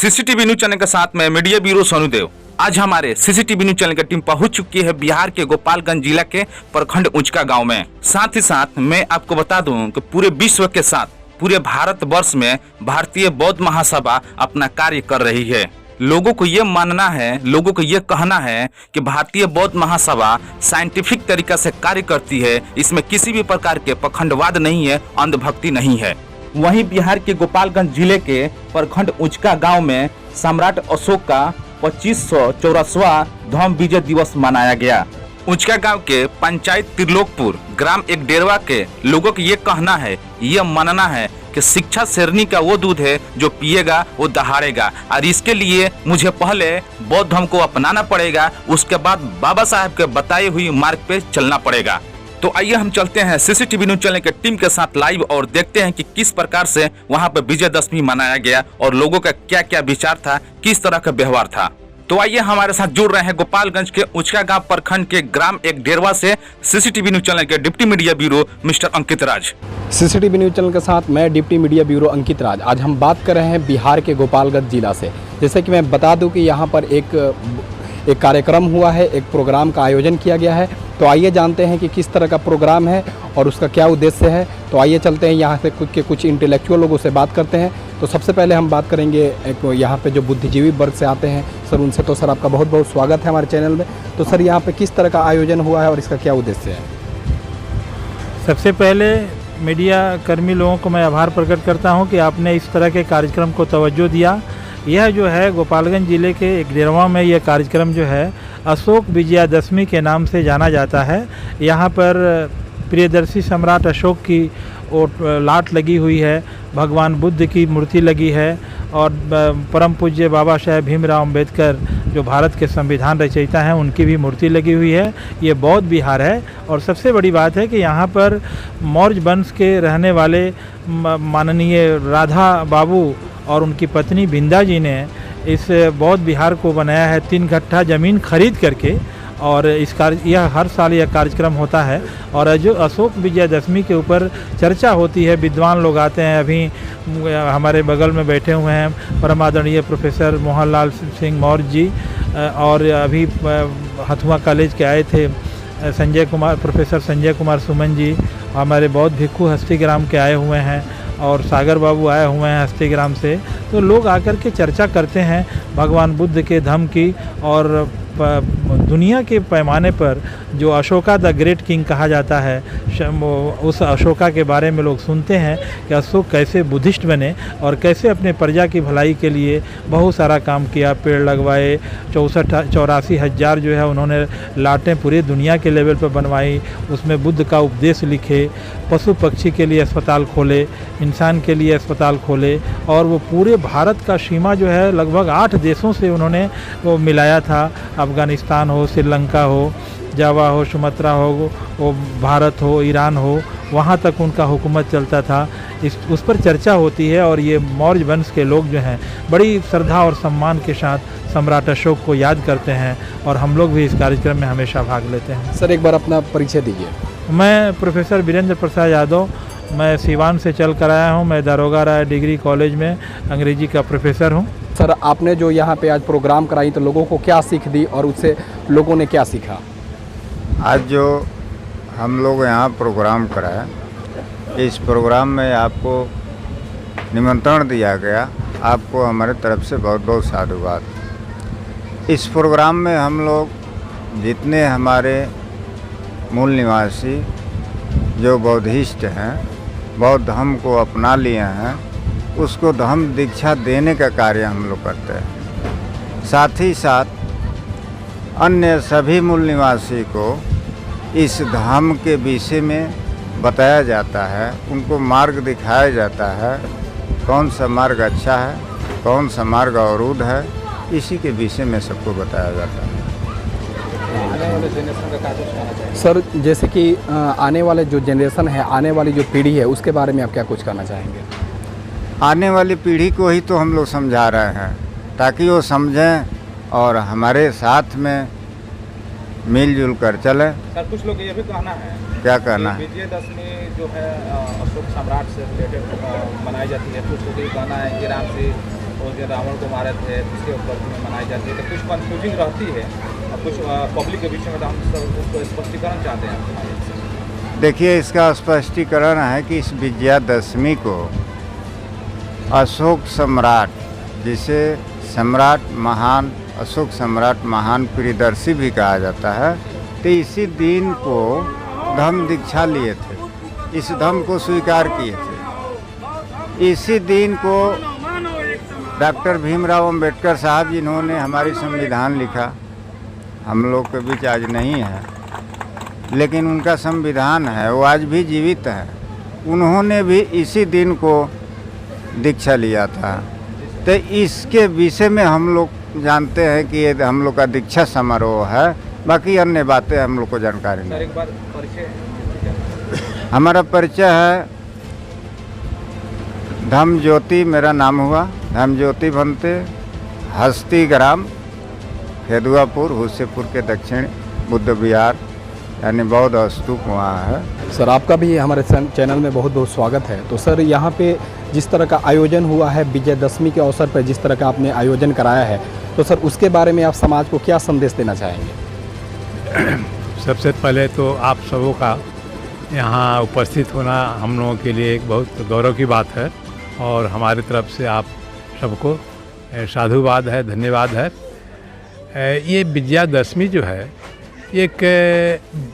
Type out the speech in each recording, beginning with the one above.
CCTV news channel के साथ में मीडिया ब्यूरो सोनू देव। आज हमारे सीसीटीवी न्यूज चैनल की टीम पहुंच चुकी है बिहार के गोपालगंज जिला के प्रखंड उचका गांव में। साथ ही साथ मैं आपको बता दूं कि पूरे विश्व के साथ पूरे भारत वर्ष में भारतीय बौद्ध महासभा अपना कार्य कर रही है। लोगों को ये मानना है, लोगों को ये कहना है कि भारतीय बौद्ध महासभा साइंटिफिक तरीका से कार्य करती है। इसमें किसी भी प्रकार के पखंडवाद नहीं है, अंधभक्ति नहीं है। वहीं बिहार के गोपालगंज जिले के प्रखंड उचका गांव में सम्राट अशोक का 2584वां धम्म विजय दिवस मनाया गया। उचका गांव के पंचायत त्रिलोकपुर ग्राम एक डेरवा के लोगों का ये कहना है, ये मानना है कि शिक्षा शेरनी का वो दूध है जो पिएगा वो दहाड़ेगा, और इसके लिए मुझे पहले बौद्ध धर्म को अपनाना पड़ेगा, उसके बाद बाबा साहब के बताई हुई मार्ग पे चलना पड़ेगा। तो आइए हम चलते हैं सीसीटीवी न्यूज चैनल के टीम के साथ लाइव और देखते हैं कि किस प्रकार से वहां पर विजयदशमी मनाया गया और लोगों का क्या क्या विचार था, किस तरह का व्यवहार था। तो आइए हमारे साथ जुड़ रहे हैं गोपालगंज के उचका गांव प्रखंड के ग्राम एक डेरवा से सीसीटीवी न्यूज चैनल के डिप्टी मीडिया ब्यूरो मिस्टर अंकित राज। सीसीटीवी न्यूज चैनल के साथ मैं डिप्टी मीडिया ब्यूरो अंकित राज। आज हम बात कर रहे हैं बिहार के गोपालगंज जिला से। जैसे कि मैं बता दूं कि यहाँ पर एक कार्यक्रम हुआ है, एक प्रोग्राम का आयोजन किया गया है। तो आइए जानते हैं कि किस तरह का प्रोग्राम है और उसका क्या उद्देश्य है। तो आइए चलते हैं यहाँ से कुछ इंटेलेक्चुअल लोगों से बात करते हैं। तो सबसे पहले हम बात करेंगे एक यहाँ पे जो बुद्धिजीवी वर्ग से आते हैं सर, उनसे। तो सर, आपका बहुत बहुत स्वागत है हमारे चैनल में। तो सर, यहाँ पे किस तरह का आयोजन हुआ है और इसका क्या उद्देश्य है? सबसे पहले मीडिया कर्मी लोगों को मैं आभार प्रकट करता हूँ कि आपने इस तरह के कार्यक्रम को तवज्जो दिया। यह जो है गोपालगंज ज़िले के एक डेरवा में यह कार्यक्रम जो है अशोक विजयादशमी के नाम से जाना जाता है। यहाँ पर प्रियदर्शी सम्राट अशोक की लाट लगी हुई है, भगवान बुद्ध की मूर्ति लगी है और परम पूज्य बाबा साहेब भीमराव अम्बेडकर जो भारत के संविधान रचयिता हैं उनकी भी मूर्ति लगी हुई है। ये बौद्ध विहार है। और सबसे बड़ी बात है कि यहाँ पर मौर्य वंश के रहने वाले माननीय राधा बाबू और उनकी पत्नी बिंदा जी ने इस बौद्ध विहार को बनाया है 3 गट्ठा ज़मीन खरीद करके। और यह हर साल यह कार्यक्रम होता है। और जो अशोक विजयदशमी के ऊपर चर्चा होती है, विद्वान लोग आते हैं। अभी हमारे बगल में बैठे हुए हैं परम आदरणीय प्रोफेसर मोहनलाल सिंह मौर्य जी, और अभी हथुआ कॉलेज के आए थे प्रोफेसर संजय कुमार सुमन जी, हमारे बौद्ध भिक्खु हस्तीग्राम के आए हुए हैं, और सागर बाबू आए हुए हैं हस्तीग्राम से। तो लोग आकर के चर्चा करते हैं भगवान बुद्ध के धम्म की, और दुनिया के पैमाने पर जो अशोका द ग्रेट किंग कहा जाता है, उस अशोका के बारे में लोग सुनते हैं कि अशोक कैसे बुद्धिस्ट बने और कैसे अपने प्रजा की भलाई के लिए बहुत सारा काम किया। पेड़ लगवाए, 84 हज़ार जो है उन्होंने लाटें पूरी दुनिया के लेवल पर बनवाई, उसमें बुद्ध का उपदेश लिखे, पशु पक्षी के लिए अस्पताल खोले, इंसान के लिए अस्पताल खोले, और वो पूरे भारत का सीमा जो है लगभग 8 देशों से उन्होंने वो मिलाया था। अफ़गानिस्तान हो, श्रीलंका हो, जावा हो, सुमात्रा हो, वो भारत हो, ईरान हो, वहाँ तक उनका हुकूमत चलता था। उस पर चर्चा होती है। और ये मौर्य वंश के लोग जो हैं बड़ी श्रद्धा और सम्मान के साथ सम्राट अशोक को याद करते हैं, और हम लोग भी इस कार्यक्रम में हमेशा भाग लेते हैं। सर, एक बार अपना परिचय दीजिए। मैं प्रोफेसर वीरेंद्र प्रसाद यादव, मैं सीवान से चल कर आया हूँ। मैं दारोगा राय डिग्री कॉलेज में अंग्रेजी का प्रोफेसर हूँ। सर, आपने जो यहाँ पे आज प्रोग्राम कराई तो लोगों को क्या सीख दी और उससे लोगों ने क्या सीखा? आज जो हम लोग यहाँ प्रोग्राम कराया, इस प्रोग्राम में आपको निमंत्रण दिया गया, आपको हमारे तरफ से बहुत बहुत साधुवाद। इस प्रोग्राम में हम लोग जितने हमारे मूल निवासी जो बौद्धिस्ट हैं, बौद्ध धर्म को अपना लिए हैं, उसको धम्म दीक्षा देने का कार्य हम लोग करते हैं। साथ ही साथ अन्य सभी मूल निवासी को इस धम्म के विषय में बताया जाता है, उनको मार्ग दिखाया जाता है, कौन सा मार्ग अच्छा है, कौन सा मार्ग अवरुद्ध है, इसी के विषय में सबको बताया जाता है। सर, जैसे कि आने वाले जो जनरेशन है, आने वाली जो पीढ़ी है, उसके बारे में आप क्या कुछ कहना चाहेंगे? आने वाली पीढ़ी को ही तो हम लोग समझा रहे हैं, ताकि वो समझें और हमारे साथ में मिलजुल कर चलें। सर, कुछ लोग ये भी कहना है, क्या कहना है, विजयदशमी जो है अशोक सम्राट से रिलेटेड मनाई जाती है। कुछ लोग ये कहना है कि राम से वो जो रावण को मारे थे उसके उपलब्धि में मनाई जाती है, तो कुछ कंफ्यूजिंग रहती है और कुछ पब्लिक के बीच में, तो हम सब उसको स्पष्टीकरण चाहते हैं आपसे। देखिए, इसका स्पष्टीकरण है कि इस विजयादशमी को अशोक सम्राट, जिसे सम्राट महान, अशोक सम्राट महान प्रियदर्शी भी कहा जाता है, तो इसी दिन को धम्म दीक्षा लिए थे, इस धम्म को स्वीकार किए थे। इसी दिन को डॉक्टर भीमराव अंबेडकर साहब, जिन्होंने हमारी संविधान लिखा, हम लोग के बीच आज नहीं है, लेकिन उनका संविधान है, वो आज भी जीवित है। उन्होंने भी इसी दिन को दीक्षा लिया था। तो इसके विषय में हम लोग जानते हैं कि ये हम लोग का दीक्षा समारोह है, बाकी अन्य बातें हम लोग को जानकारी नहीं। एक बार परिचय, हमारा परिचय है धम्म ज्योति, मेरा नाम हुआ धम्म ज्योति बनते, हस्ती ग्राम, खेदुआपुर, हुसेपुर के दक्षिण बुद्ध विहार, यानी बौद्ध स्तूप वहाँ है। सर, आपका भी हमारे चैनल में बहुत बहुत स्वागत है। तो सर, यहाँ पे जिस तरह का आयोजन हुआ है विजयदशमी के अवसर पर, जिस तरह का आपने आयोजन कराया है, तो सर उसके बारे में आप समाज को क्या संदेश देना चाहेंगे? सबसे पहले तो आप सबों का यहाँ उपस्थित होना हम लोगों के लिए एक बहुत गौरव की बात है, और हमारी तरफ से आप सबको साधुवाद है, धन्यवाद है। ये विजयादशमी जो है एक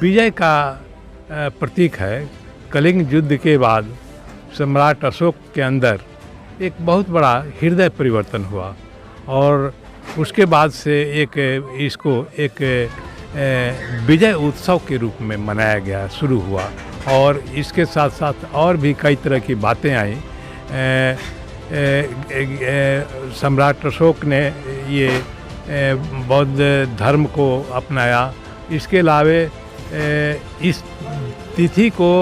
विजय का प्रतीक है। कलिंग युद्ध के बाद सम्राट अशोक के अंदर एक बहुत बड़ा हृदय परिवर्तन हुआ, और उसके बाद से इसको एक विजय उत्सव के रूप में मनाया गया, शुरू हुआ, और इसके साथ साथ और भी कई तरह की बातें आई। सम्राट अशोक ने ये बौद्ध धर्म को अपनाया। इसके अलावे इस तिथि को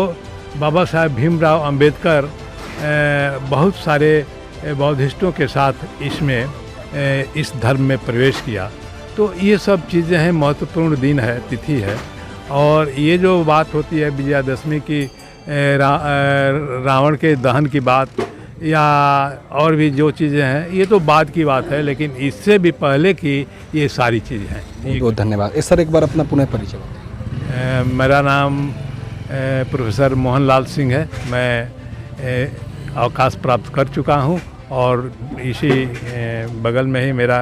बाबा साहेब भीमराव अंबेडकर बहुत सारे बौद्धिस्टों के साथ इसमें इस धर्म में प्रवेश किया। तो ये सब चीज़ें हैं, महत्वपूर्ण दिन है, तिथि है। और ये जो बात होती है विजयादशमी की, रावण के दहन की बात या और भी जो चीज़ें हैं, ये तो बाद की बात है, लेकिन इससे भी पहले की ये सारी चीज़ें हैं। बहुत धन्यवाद। सर, एक बार अपना पुनः परिचय बताएं। मेरा नाम प्रोफेसर मोहनलाल सिंह है। मैं अवकाश प्राप्त कर चुका हूँ, और इसी बगल में ही मेरा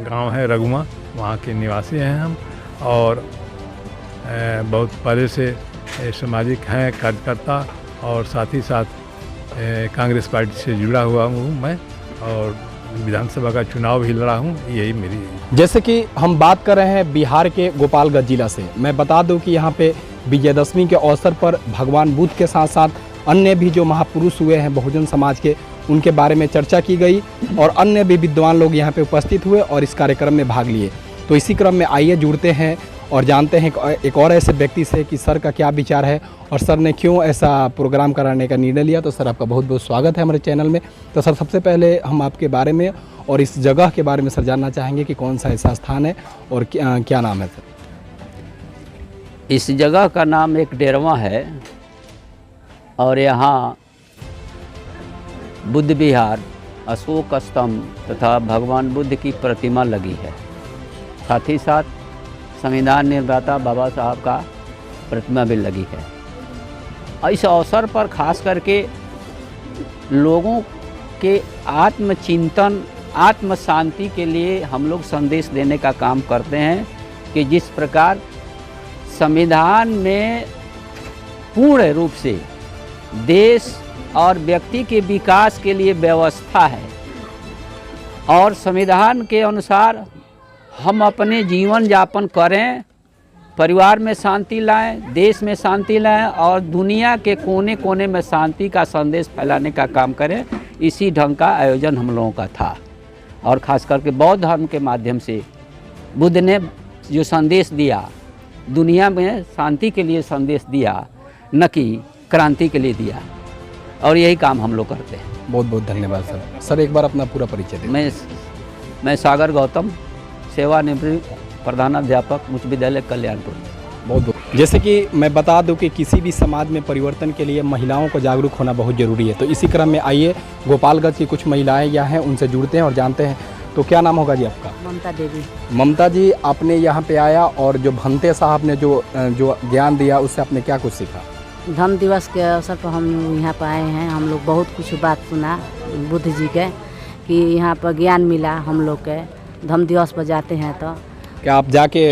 गांव है रघुआ, वहाँ के निवासी हैं हम, और बहुत पहले से सामाजिक हैं कार्यकर्ता, और साथ ही साथ कांग्रेस पार्टी से जुड़ा हुआ हूँ मैं, और विधानसभा का चुनाव भी लड़ा हूँ। यही मेरी, जैसे कि हम बात कर रहे हैं बिहार के गोपालगंज जिला से, मैं बता दूं कि यहाँ पे विजयदशमी के अवसर पर भगवान बुद्ध के साथ साथ अन्य भी जो महापुरुष हुए हैं बहुजन समाज के, उनके बारे में चर्चा की गई, और अन्य भी विद्वान लोग यहाँ पे उपस्थित हुए और इस कार्यक्रम में भाग लिए। तो इसी क्रम में आइए जुड़ते हैं और जानते हैं एक और ऐसे व्यक्ति से कि सर का क्या विचार है और सर ने क्यों ऐसा प्रोग्राम कराने का निर्णय लिया। तो सर, आपका बहुत बहुत स्वागत है हमारे चैनल में। तो सर, सबसे पहले हम आपके बारे में और इस जगह के बारे में सर जानना चाहेंगे कि कौन सा ऐसा स्थान है और क्या नाम है सर? इस जगह का नाम एक डेरवा है, और यहाँ बुद्ध विहार, अशोक स्तंभ तथा भगवान बुद्ध की प्रतिमा लगी है। साथ ही साथ संविधान निर्माता बाबा साहब का प्रतिमा भी लगी है। इस अवसर पर खास करके लोगों के आत्मचिंतन, आत्म शांति के लिए हम लोग संदेश देने का काम करते हैं कि जिस प्रकार संविधान में पूर्ण रूप से देश और व्यक्ति के विकास के लिए व्यवस्था है, और संविधान के अनुसार हम अपने जीवन यापन करें, परिवार में शांति लाएं, देश में शांति लाएं, और दुनिया के कोने कोने में शांति का संदेश फैलाने का काम करें। इसी ढंग का आयोजन हम लोगों का था, और ख़ास करके बौद्ध धर्म के माध्यम से बुद्ध ने जो संदेश दिया, दुनिया में शांति के लिए संदेश दिया, न कि क्रांति के लिए दिया, और यही काम हम लोग करते हैं। बहुत बहुत धन्यवाद सर। सर, एक बार अपना पूरा परिचय दें। मैं सागर गौतम, सेवानिवृत्त प्रधानाध्यापक उच्च विद्यालय कल्याणपुर। बहुत बहुत जैसे कि मैं बता दूं कि किसी भी समाज में परिवर्तन के लिए महिलाओं को जागरूक होना बहुत ज़रूरी है। तो इसी क्रम में आइए गोपालगंज की कुछ महिलाएं यहाँ हैं, उनसे जुड़ते हैं और जानते हैं। तो क्या नाम होगा जी आपका? ममता देवी। ममता जी, आपने यहाँ पे आया और जो भंते साहब ने जो ज्ञान दिया उससे आपने क्या कुछ सीखा? धम्म दिवस के अवसर पर हम यहाँ पर आए हैं। हम लोग बहुत कुछ बात सुना बुद्ध जी के, कि यहाँ पर ज्ञान मिला हम लोग के। धम्म दिवस पर जाते हैं तो क्या आप जाके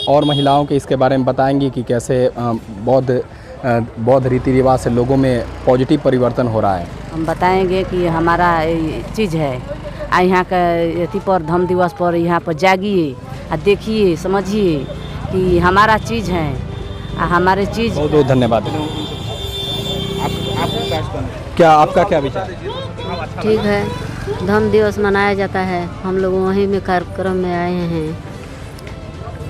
और महिलाओं के इसके बारे में बताएंगी कि कैसे बौद्ध रीति रिवाज से लोगों में पॉजिटिव परिवर्तन हो रहा है? हम बताएंगे कि हमारा चीज़ है, यहाँ का अथी पर धम्म दिवस पर यहाँ पर जागिए और देखिए समझिए कि हमारा चीज़ है, हमारे चीज़। बहुत बहुत धन्यवाद। क्या आपका क्या विचार है? ठीक है, धम्म दिवस मनाया जाता है, हम लोग वहीं में कार्यक्रम में आए हैं।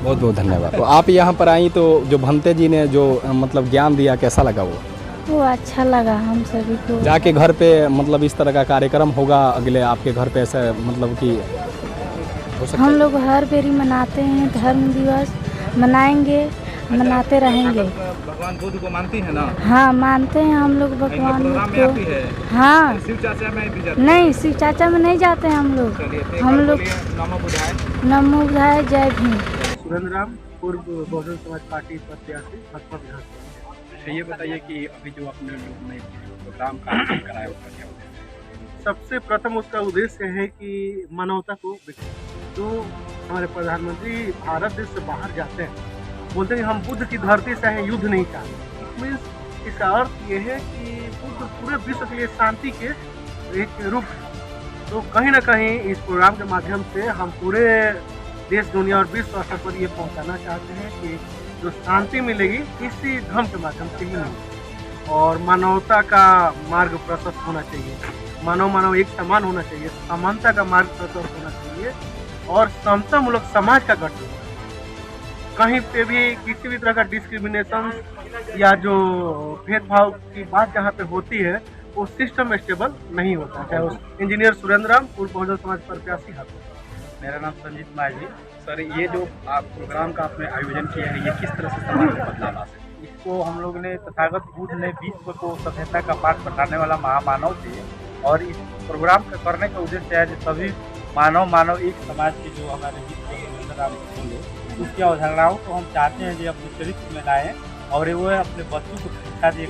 बहुत बहुत धन्यवाद। तो आप यहाँ पर आई तो जो भंते जी ने जो मतलब ज्ञान दिया, कैसा लगा वो अच्छा लगा हम सभी को। जाके घर पे मतलब इस तरह का कार्यक्रम होगा अगले आपके घर पे, ऐसे मतलब कि हो सकता हम लोग हर बेरी मनाते हैं, धर्म दिवस मनाएंगे, मनाते रहेंगे। भगवान बुद्ध को मानती है ना? हाँ मानते हैं हम लोग भगवान बुद्ध को। हाँ शिव चाचा में भी जाते? नहीं, शिव चाचा में नहीं जाते हैं हम लोग। हम लोग नमो बुधाय, जय भीम। सुरेंद्र राम, पूर्व बहुजन समाज पार्टी प्रत्याशी भाजपा विधानसभा। ये बताइए कि अभी जो अपने लोग ने प्रोग्राम का आयोजन कराया उसका क्या उद्देश्य? सबसे प्रथम उसका उद्देश्य है कि मानवता को विकसित। जो हमारे प्रधानमंत्री भारत देश से बाहर जाते हैं, बोलते हैं हम बुद्ध की धरती से हैं, युद्ध नहीं चाहते। मीन्स इसका अर्थ ये है कि बुद्ध पूरे विश्व के लिए शांति के एक रूप है। तो कहीं ना कहीं इस प्रोग्राम के माध्यम से हम पूरे देश दुनिया और विश्व स्तर पर ये पहुंचाना चाहते हैं कि जो शांति मिलेगी इसी धर्म के माध्यम से ही मिलेगी, और मानवता का मार्ग प्रशस्त होना चाहिए, मानव एक समान होना चाहिए, समानता का मार्ग प्रशस्त होना चाहिए और समतामूलक समाज का गठन होना चाहिए। कहीं पे भी किसी भी तरह का डिस्क्रिमिनेशन या जो भेदभाव की बात जहाँ पे होती है वो सिस्टम स्टेबल नहीं होता। चाहे उस इंजीनियर सुरेंद्र राम, पूर्व बहुजन समाज प्रत्याशी हाथ। मेरा नाम संजीत माजी। सर, ये जो आप प्रोग्राम का आपने आयोजन किया है, ये किस तरह से समाज में बदलाव ला सकते? इसको हम लोग ने तथागत बुद्ध ने विश्व को सभ्यता का पाठ बताने वाला महामानव थे, और इस प्रोग्राम का करने का उद्देश्य है जो सभी मानव एक समाज के जो हमारे विश्व बोले उसकी अवधारणाओं को हम चाहते हैं कि अपने चरित्र में लाएँ और वो अपने बच्चों को शिक्षा दिए।